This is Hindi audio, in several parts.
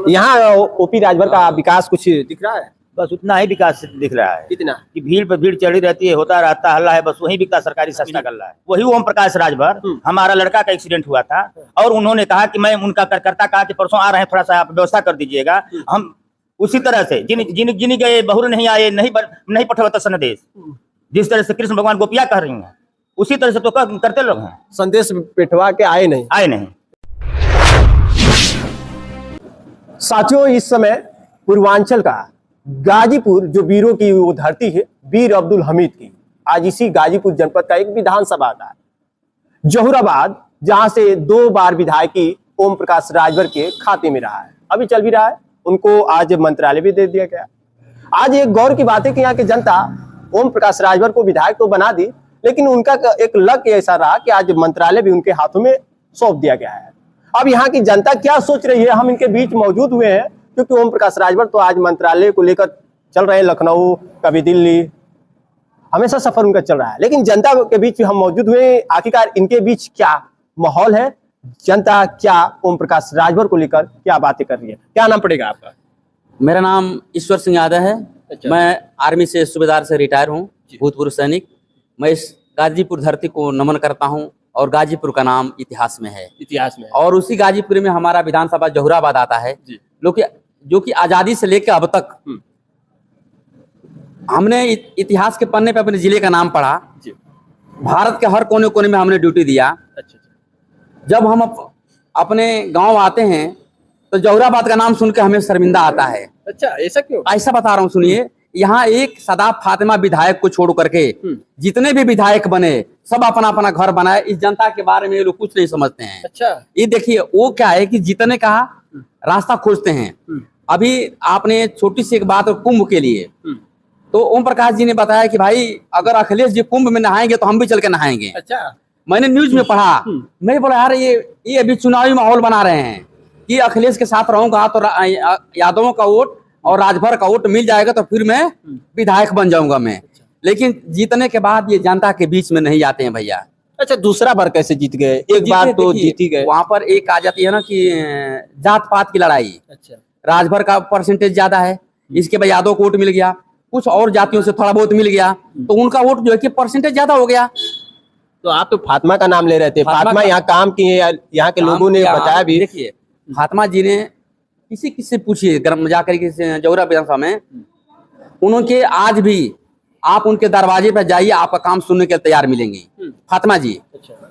यहाँ ओपी राजभर का विकास कुछ दिख रहा है? बस उतना ही विकास दिख रहा है। कितना? कि भीड़ पे भीड़ चढ़ी रहती है, होता रहता हल्ला है, बस वही विकास सरकारी सस्ता कर रहा है। वही ओम प्रकाश राजभर, हमारा लड़का का एक्सीडेंट हुआ था और उन्होंने कहा कि मैं उनका कार्यकर्ता कहा कि परसों आ रहे हैं, थोड़ा सा आप व्यवस्था कर दीजिएगा। हम उसी तरह से जिन गए बहुर नहीं आए, नहीं पठवता संदेश, जिस तरह से कृष्ण भगवान गोपिया कह रही हैं, उसी तरह से तो करते लोग हैं। संदेश पेटवा के आए नहीं। साथियों, इस समय पूर्वांचल का गाजीपुर जो वीरों की वो धरती है, वीर अब्दुल हमीद की, आज इसी गाजीपुर जनपद का एक विधानसभा आता है जहुराबाद, जहां से 2 बार विधायकी ओम प्रकाश राजभर के खाते में रहा है, अभी चल भी रहा है। उनको आज मंत्रालय भी दे दिया गया। आज एक गौर की बात है कि यहाँ की जनता ओम प्रकाश राजभर को विधायक तो बना दी, लेकिन उनका एक लक ऐसा रहा कि आज मंत्रालय भी उनके हाथों में सौंप दिया गया है। अब यहाँ की जनता क्या सोच रही है, हम इनके बीच मौजूद हुए हैं, क्योंकि ओम प्रकाश राजभर तो आज मंत्रालय को लेकर चल रहे हैं, लखनऊ, कभी दिल्ली, हमेशा सफर उनका चल रहा है। लेकिन जनता के बीच हम मौजूद हुए हैं, आखिरकार इनके बीच क्या माहौल है, जनता क्या ओम प्रकाश राजभर को लेकर क्या बातें कर रही है। क्या नाम पड़ेगा आपका? मेरा नाम ईश्वर सिंह यादव है। अच्छा। मैं आर्मी से सूबेदार से रिटायर हूँ, भूतपूर्व सैनिक। मैं इस गाजीपुर धरती को नमन करता हूँ और गाजीपुर का नाम इतिहास में है। और उसी गाजीपुर में हमारा विधानसभा जहुराबाद आता है, जो कि आजादी से लेकर अब तक हमने इतिहास के पन्ने पे अपने जिले का नाम पढ़ा। भारत के हर कोने कोने में हमने ड्यूटी दिया। जब हम अपने गांव आते हैं तो जहुराबाद का नाम सुनकर हमें शर्मिंदा आता है। अच्छा, ऐसा क्यों? ऐसा बता रहा हूँ, सुनिए। यहाँ एक सदाब फातिमा विधायक को छोड़ करके जितने भी विधायक बने, सब अपना अपना घर बनाए। इस जनता के बारे में ये लोग कुछ नहीं समझते हैं। अच्छा, ये देखिए, वो क्या है कि जितने का रास्ता खोजते हैं। अभी आपने छोटी सी एक बात, कुंभ के लिए, तो ओम प्रकाश जी ने बताया कि भाई अगर अखिलेश जी कुंभ में नहाएंगे तो हम भी चल के नहाएंगे। अच्छा, मैंने न्यूज में पढ़ा, मैं बोला यार ये अभी चुनावी माहौल बना रहे हैं कि अखिलेश के साथ रहूंगा तो यादवों का वोट और राजभर का वोट मिल जाएगा तो फिर मैं विधायक बन जाऊंगा मैं। लेकिन जीतने के बाद ये जनता के बीच में नहीं जाते हैं भैया। अच्छा, दूसरा बार कैसे जीत गए? एक बार तो जीत ही गए। वहां पर एक आ जाती है ना कि जात पात की लड़ाई। अच्छा, राजभर का परसेंटेज ज्यादा है, इसके बाद यादव को वोट मिल गया, कुछ और जातियों से थोड़ा बहुत मिल गया, तो उनका वोट जो है कि परसेंटेज ज्यादा हो गया। तो आप तो फातिमा का नाम ले रहे थे, फातिमा यहाँ काम किए, यहाँ के लोगों ने बताया भी। देखिए, फातिमा जी ने किसी से पूछिए गर्म जाकर के जहुरा विधानसभा में, उनके आज भी आप उनके दरवाजे पर जाइए, आपका काम सुनने के लिए तैयार मिलेंगे। फातिमा जी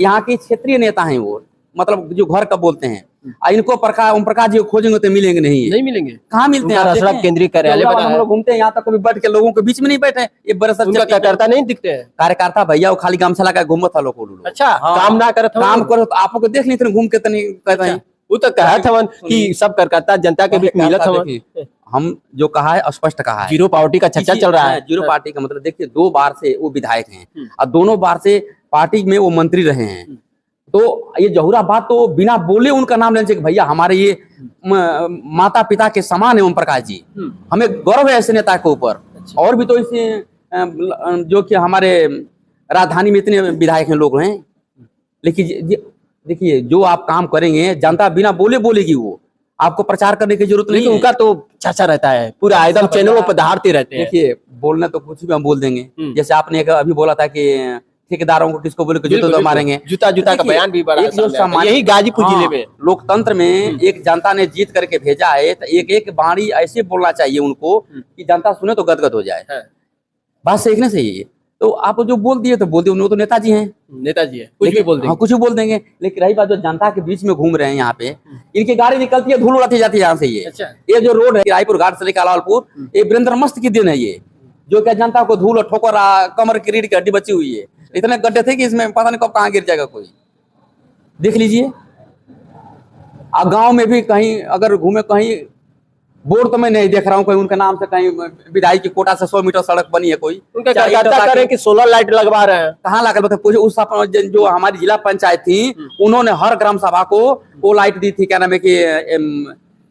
यहाँ के क्षेत्रीय नेता हैं, वो मतलब जो घर का बोलते हैं। इनको ओम प्रकाश जी को खोजेंगे तो मिलेंगे नहीं मिलेंगे। कहाँ मिलते हैं? केंद्रीय कार्यालय हम लोग घूमते हैं, यहाँ तक कभी बैठ के लोगों के बीच में नहीं बैठे। ये बरस कार्यकर्ता नहीं दिखते हैं। कार्यकर्ता भैया वो खाली गामछा लगा घूमत था लोग। अच्छा, काम ना करे, काम करो तो आप लोग देख लेते घूम के तनी कहते हैं। वो तो कहा था कि सब कार्यकर्ता जनता के बीच मिलत था। हम जो कहा है स्पष्ट कहा है। जीरो पार्टी का चर्चा चल रहा है। जीरो पार्टी का मतलब देखिए, 2 बार से वो विधायक हैं और दोनों बार से पार्टी में वो मंत्री रहे हैं। तो ये जहुराबाद तो बिना बोले उनका नाम लेने चाहिए। भैया हमारे ये माता पिता के समान है ओम प्रकाश जी, हमें गौरव है ऐसे नेता के ऊपर। और भी तो इसे जो कि हमारे राजधानी में इतने विधायक हैं, लोग हैं। लेकिन देखिए, जो आप काम करेंगे जनता बिना बोले बोलेगी, वो आपको प्रचार करने की जरूरत नहीं है। उनका तो चर्चा रहता है, पूरा एकदम चैनलों पर दहाड़ते रहते हैं। देखिए, बोलना तो कुछ भी हम बोल देंगे। जैसे आपने अभी बोला था कि ठेकेदारों को किसको बोले जूता तो मारेंगे, जूता का बयान भी बड़ा यही गाजीपुर जिले में। लोकतंत्र में एक जनता ने जीत करके भेजा है, तो एक बाणी ऐसे बोलना चाहिए उनको कि जनता सुने तो गदगद हो जाए। बात सीखने से ही तो आप जो बोल दिए तो बोल दिए, वो तो नेताजी हैं, कुछ भी बोल देंगे। कुछ भी बोल देंगे। लेकिन रही बात जो जनता के बीच में घूम रहे हैं, यहाँ पे इनकी गाड़ी निकलती है, धूल उड़ाती जाती है यहाँ से। ये जो रोड है रायपुर घाट से लेकर लालपुर, ये वीरेंद्र मस्त की दिन है ये, जो क्या जनता को धूल और ठोकर कमर की रीढ़ की हड्डी बची हुई है। इतने गड्ढे थे कि इसमें पता नहीं कब कहाँ गिर जाएगा कोई। देख लीजिए, गांव में भी कहीं अगर घूमे, कहीं बोर्ड तो मैं नहीं देख रहा हूँ कोई उनके नाम से, कहीं विधायक की कोटा से 100 मीटर सड़क बनी है कोई। उनका करे कि सोलर लाइट लगवा रहे हैं, कहाँ लगा बताए। उस जो हमारी जिला पंचायत थी, उन्होंने हर ग्राम सभा को वो लाइट दी थी, क्या नाम है कि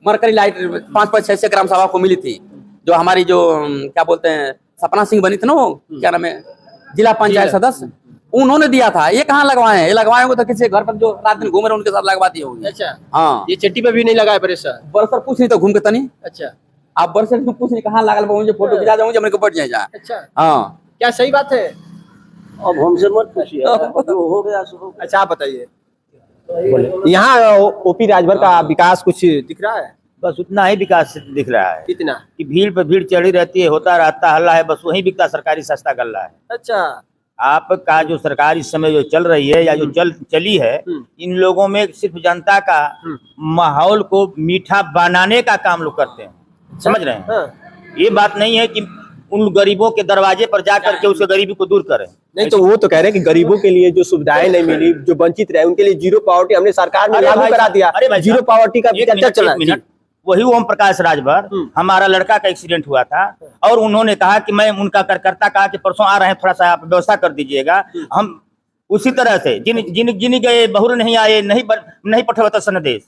मरकरी लाइट 5-6 ग्राम सभा को मिली थी। जो हमारी जो क्या बोलते हैं सपना सिंह बनी थी ना, वो क्या नाम है, जिला पंचायत सदस्य, उन्होंने दिया था, ये कहाँ लगवाए हैं? ये लगवाए होंगे तो किसी घर पर जो रात दिन घूम रहे हैं उनके साथ लगवा दिए होंगे। अच्छा, हाँ, ये चट्टी पे भी नहीं लगा है प्रेशर। बरसर कुछ नहीं तो घूम के तनी अच्छा आप बरसर में कुछ नहीं, कहाँ लागल बा, मुझे फोटो खिंचा जाऊंगे मेरे को बैठ जाए जहाँ। अच्छा, हाँ, क्या सही बात है? अब हमसे मत पूछिए, जो हो गया सो हो गया। अच्छा आप बताइए, यहाँ ओपी राजभर का विकास कुछ दिख रहा है? बस उतना ही विकास दिख रहा है कितना? कि भीड़ पे भीड़ चढ़ी रहती है, होता रहता हल्ला है, बस वही बिकता सरकारी सस्ता गल्ला है। अच्छा, आपका जो सरकार इस समय जो चल रही है या जो चली है, इन लोगों में सिर्फ जनता का माहौल को मीठा बनाने का काम लोग करते हैं, समझ रहे हैं? हाँ। ये बात नहीं है कि उन गरीबों के दरवाजे पर जाकर के उसके गरीबी को दूर करें। नहीं तो वो तो कह रहे हैं कि गरीबों के लिए जो सुविधाएं नहीं मिली, जो वंचित रहे, उनके लिए जीरो पावर्टी हमने सरकार ने अरे लागू भाई करा साहब, दिया। अरे भाई जीरो साहब, पावर्टी का एक चर्चा चला। मिनट, वही ओम प्रकाश राजभर, हमारा लड़का का एक्सीडेंट हुआ था और उन्होंने कहा कि मैं उनका कार्यकर्ता कहा कि परसों आ रहे हैं, थोड़ा सा आप व्यवस्था कर दीजिएगा। हम उसी तरह से जिन गए बहुर नहीं आए, नहीं पठवता संदेश,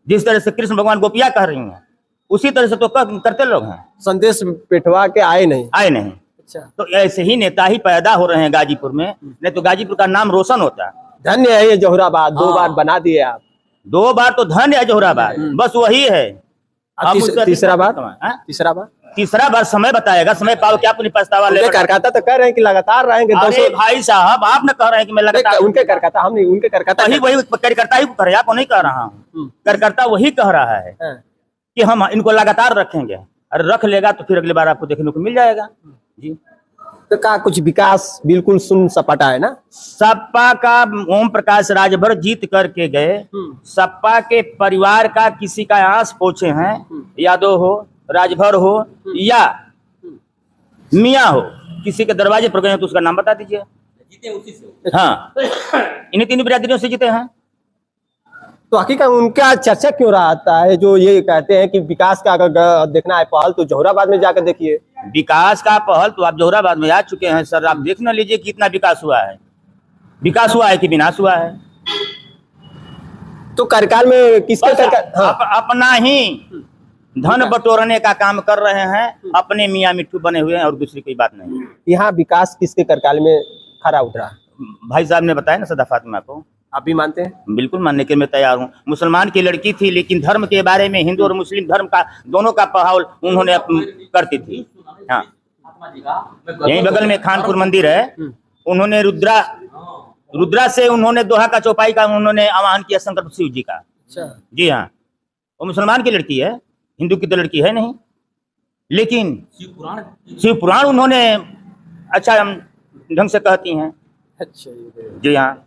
जिस तरह से कृष्ण भगवान गोपिया कह रही हैं, उसी तरह से तो करते लोग हैं, संदेश पेटवा के आए नहीं। अच्छा, तो ऐसे ही नेता ही पैदा हो रहे हैं गाजीपुर में, नहीं तो गाजीपुर का नाम रोशन होता। धन्य है ये जोहराबाद, 2 बार बना दिए आप। 2 बार तो धन्य है जोहराबाद, बस वही है। तीसरा बार? तीसरा बार समय बताएगा, समय पाओ क्या अपनी पछतावा ले। करकाता तो कह रहे हैं कि लगातार रहेंगे। अरे भाई साहब, आप न कह रहे हैं कि मैं लगातार, उनके करकाता, हम नहीं, उनके करकाता वही कार्यकर्ता ही कह रहे हैं, आपको नहीं कह रहा हूँ। कार्यकर्ता वही कह रहा है कि हम इनको लगातार रखेंगे, अरे रख लेगा तो फिर अगली बार आपको देखने को मिल जाएगा जी। तो का कुछ विकास बिल्कुल सुन सपाटा है ना। सपा का ओम प्रकाश राजभर जीत करके गए, सपा के परिवार का किसी का आस पोछे हैं, यादव हो, राजभर हो या मियाँ हो, किसी के दरवाजे पर गए तो उसका नाम बता दीजिए। जीते उसी से। हाँ, इन्हीं 3 बिरादरियों से जीते हैं। तो हकीकत उनका चर्चा क्यों रहता है, जो ये कहते हैं कि विकास का अगर देखना है पहल तो जोहराबाद में जाकर देखिए। विकास का पहल तो आप जोहराबाद में आ चुके हैं सर, आप देख न लीजिए कितना विकास हुआ है। विकास हुआ है कि विनाश हुआ है? तो कार्यकाल में किसके अपना ही धन बटोरने का काम कर रहे हैं, अपने मियाँ मिट्टू बने हुए हैं और दूसरी कोई बात नहीं। यहाँ विकास किसके कार्यकाल में खरा उतरा? भाई साहब ने बताया ना सदा फातिमा को। आप भी मानते हैं? बिल्कुल मानने के मैं तैयार हूँ। मुसलमान की लड़की थी, लेकिन धर्म के बारे में हिंदू और मुस्लिम धर्म का दोनों का पहाड़ उन्होंने करती थी। हाँ, यहीं बगल में खानपुर मंदिर है, उन्होंने रुद्रा से उन्होंने दोहा का चौपाई का उन्होंने आवाहन किया शंकर शिव जी का। जी हाँ, वो मुसलमान की लड़की है, हिंदू की तो लड़की है नहीं, लेकिन शिव पुराण उन्होंने अच्छा ढंग से कहती हैं। अच्छा जी हाँ,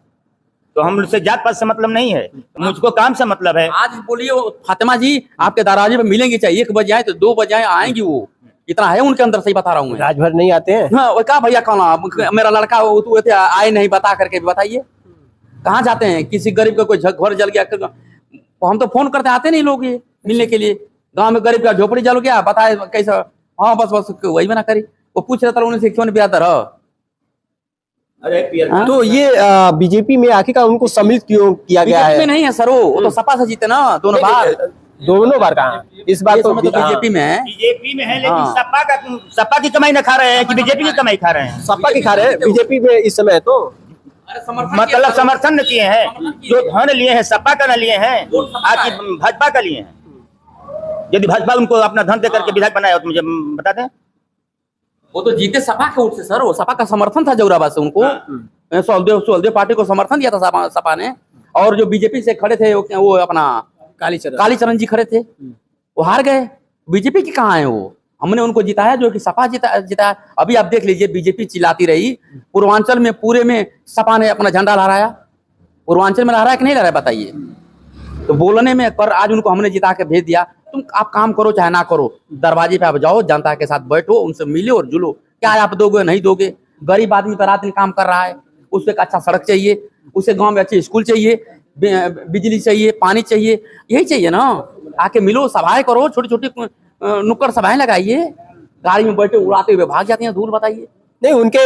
तो हम उससे जात पात से मतलब नहीं है, मुझको काम से मतलब है। आज बोलिए फातिमा जी आपके दरवाजे पे मिलेंगे, चाहे 1 बजे आए तो 2 बजे आए, आएंगी वो, इतना है उनके अंदर, सही बता रहा हूँ। राजभर नहीं आते हैं? हाँ, क्या भैया कौन मेरा लड़का आए नहीं बता करके बताइए, कहाँ जाते हैं? किसी गरीब का कोई घर जल गया, हम तो फोन करते आते नहीं लोग ये मिलने के लिए। गाँव में गरीब का झोपड़ी जल गया, बताए कैसा? हाँ बस वही बना करी, वो पूछ रहा था उन्हें क्यों नहीं बिरादर है। तो ये बीजेपी में आखिरकार उनको सम्मिलित क्यों किया गया है? नहीं है सर, वो तो सपा से जीते ना दोनों बार कहा। इस बार तो बीजेपी में है। बीजेपी में है, लेकिन सपा की कमाई न खा रहे हैं कि बीजेपी की कमाई खा रहे हैं? सपा की खा रहे हैं बीजेपी में इस समय। तो मतलब समर्थन न किए हैं, जो धन लिए हैं सपा का न लिए हैं, आपकी भाजपा का लिए हैं। यदि भाजपा उनको अपना धन दे करके विधायक बनाया तो मुझे बता दें। वो तो जीते सपा के वोट से सर, वो सपा का समर्थन था जोहराबाद से उनको। सोलदेव पार्टी को समर्थन दिया था सपा ने, और जो बीजेपी से खड़े थे वो अपना कालीचरण जी खड़े थे, वो हार गए। बीजेपी की कहाँ है वो? हमने उनको जिताया जो कि सपा जिताया। अभी आप देख लीजिए, बीजेपी चिल्लाती रही, पूर्वांचल में पूरे में सपा ने अपना झंडा लहराया। पूर्वांचल में लहराया कि नहीं लहराया बताइए? तो बोलने में पर आज उनको हमने जिता के भेज दिया। तुम आप काम करो चाहे ना करो, दरवाजे पे आप जाओ, जनता के साथ बैठो, उनसे मिलो और जुलो। क्या आप दोगे नहीं दोगे? गरीब आदमी तो रात दिन काम कर रहा है, उससे एक अच्छा सड़क चाहिए, उसे गांव में अच्छे स्कूल चाहिए, बिजली चाहिए, पानी चाहिए, यही चाहिए ना। आके मिलो, सभाएं करो, छोटी छोटी नुक्कड़ सभाएं लगाइए। गाड़ी में बैठे उड़ाते हुए भाग जाते हैं दूर, बताइए। नहीं, उनके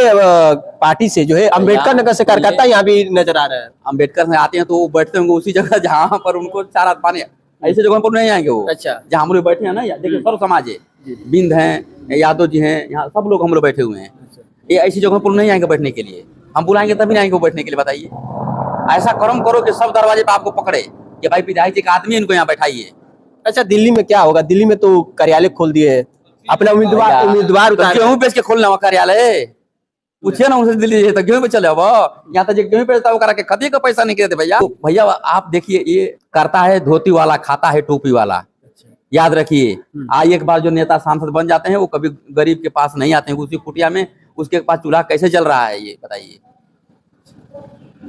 पार्टी से जो है अम्बेडकर नगर से कार्यकर्ता यहाँ भी नजर आ रहे हैं। अम्बेडकर से आते हैं तो वो बैठते होंगे उसी जगह जहाँ पर उनको 4 हाथ पानी, ऐसे जगह पर नहीं आएंगे वो। अच्छा, जहाँ हम लोग बैठे हैं ना, देखिए सर्व समाज है, बिंद हैं, यादव जी हैं, यहाँ सब लोग हम लोग बैठे हुए हैं। ये ऐसी जगह पर नहीं आएंगे बैठने के लिए। हम बुलाएंगे तभी नहीं आएंगे वो बैठने के लिए, बताइए। ऐसा कर्म करो कि सब दरवाजे पे आपको पकड़े कि भाई विधायक जी का आदमी इनको यहाँ बैठाइए। अच्छा, दिल्ली में क्या होगा? दिल्ली में तो कार्यालय खोल दिए हैं, अपना उम्मीदवार तो उतारे। गेहूं बेच के खोलना कार्यालय, पूछिए ना उनसे दिल्ली तो गेहूं पे चले। अब यहाँ तक गेहूं बेचता वो करा के खदी का पैसा नहीं देते भैया। तो भैया आप देखिए, ये करता है धोती वाला, खाता है टोपी वाला। याद रखिए, आज एक बार जो नेता सांसद बन जाते हैं वो कभी गरीब के पास नहीं आते हैं। उसी कुटिया में उसके पास चूल्हा कैसे चल रहा है, ये बताइए।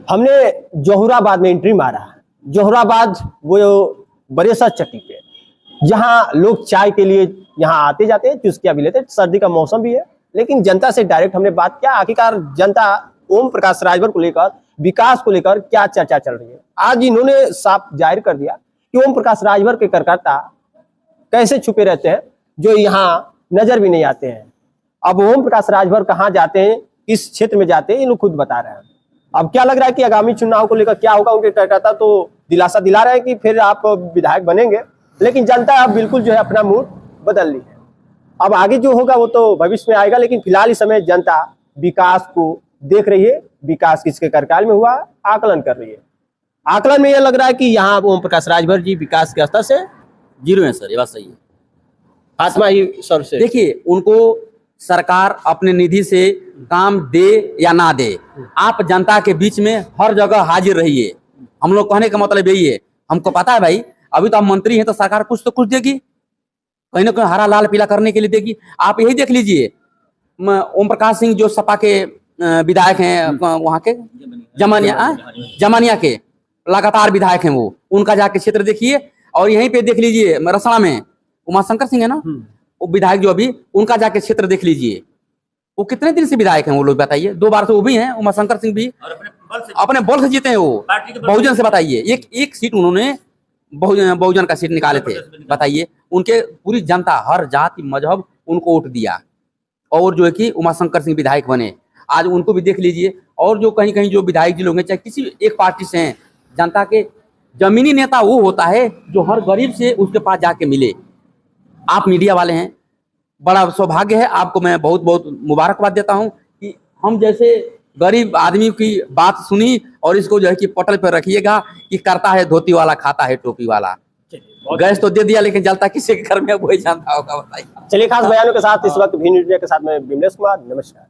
हमने जोहराबाद में एंट्री मारा। जोहराबाद वो बरेसर चट्टी पे, जहां लोग चाय के लिए यहाँ आते जाते हैं, चुस्कियां भी लेते हैं। सर्दी का मौसम भी है, लेकिन जनता से डायरेक्ट हमने बात किया। आखिरकार जनता ओम प्रकाश राजभर को लेकर, विकास को लेकर क्या चर्चा चल रही है। आज इन्होंने साफ जाहिर कर दिया कि ओम प्रकाश राजभर के कार्यकर्ता कैसे छुपे रहते हैं, जो यहाँ नजर भी नहीं आते हैं। अब ओम प्रकाश राजभर कहाँ जाते हैं, किस क्षेत्र में जाते हैं, ये लोग खुद बता रहे हैं। अब क्या लग रहा है कि आगामी चुनाव को लेकर क्या होगा? उनके कार्यकर्ता तो दिलासा दिला रहे हैं कि फिर आप विधायक बनेंगे, लेकिन जनता अब बिल्कुल जो है अपना मूड बदल ली है। अब आगे जो होगा वो तो भविष्य में आएगा, लेकिन फिलहाल इस समय जनता विकास को देख रही है। विकास किसके कार्यकाल में हुआ, आकलन कर रही है। आकलन में यह लग रहा है कि यहाँ ओम प्रकाश राजभर जी विकास के स्तर से जीरो है सर, ये बात सही है। आत्मा ही सर से देखिए, उनको सरकार अपने निधि से काम दे या ना दे, आप जनता के बीच में हर जगह हाजिर रहिए। हम लोग कहने का मतलब यही है। हमको पता है भाई, अभी तो हम मंत्री हैं तो सरकार कुछ तो कुछ देगी, कहीं ना कहीं हरा लाल पीला करने के लिए देगी। आप यही देख लीजिए, ओम प्रकाश सिंह जो सपा के विधायक हैं, वहाँ के जमानिया के लगातार विधायक हैं, वो उनका जाके क्षेत्र देखिए। और यहीं पे देख लीजिए रसड़ा में उमाशंकर सिंह है ना, वो विधायक जो अभी, उनका जाके क्षेत्र देख लीजिए। वो कितने दिन से विधायक हैं वो लोग, बताइए। 2 बार से वो भी हैं, उमाशंकर सिंह भी अपने बल से जीते हैं वो बहुजन से। बताइए, एक सीट उन्होंने बहुजन का सीट निकाले थे, बताइए। उनके पूरी जनता, हर जाति मजहब उनको वोट दिया, और जो है कि उमाशंकर सिंह विधायक बने। आज उनको भी देख लीजिए। और जो कहीं कहीं जो विधायक जी लोग हैं, चाहे किसी एक पार्टी से हैं, जनता के जमीनी नेता वो होता है जो हर गरीब से उसके पास जाके मिले। आप मीडिया वाले हैं, बड़ा सौभाग्य है आपको, मैं बहुत बहुत मुबारकबाद देता हूं कि हम जैसे गरीब आदमी की बात सुनी, और इसको जो है कि पटल पर रखिएगा कि करता है धोती वाला, खाता है टोपी वाला। गैस तो दे दिया, लेकिन जलता किसी के घर में वही जानता होगा, बताइए। चलिए, खास बयानों के साथ इस वक्त भी मीडिया के साथ में विमलेश कुमार, नमस्कार।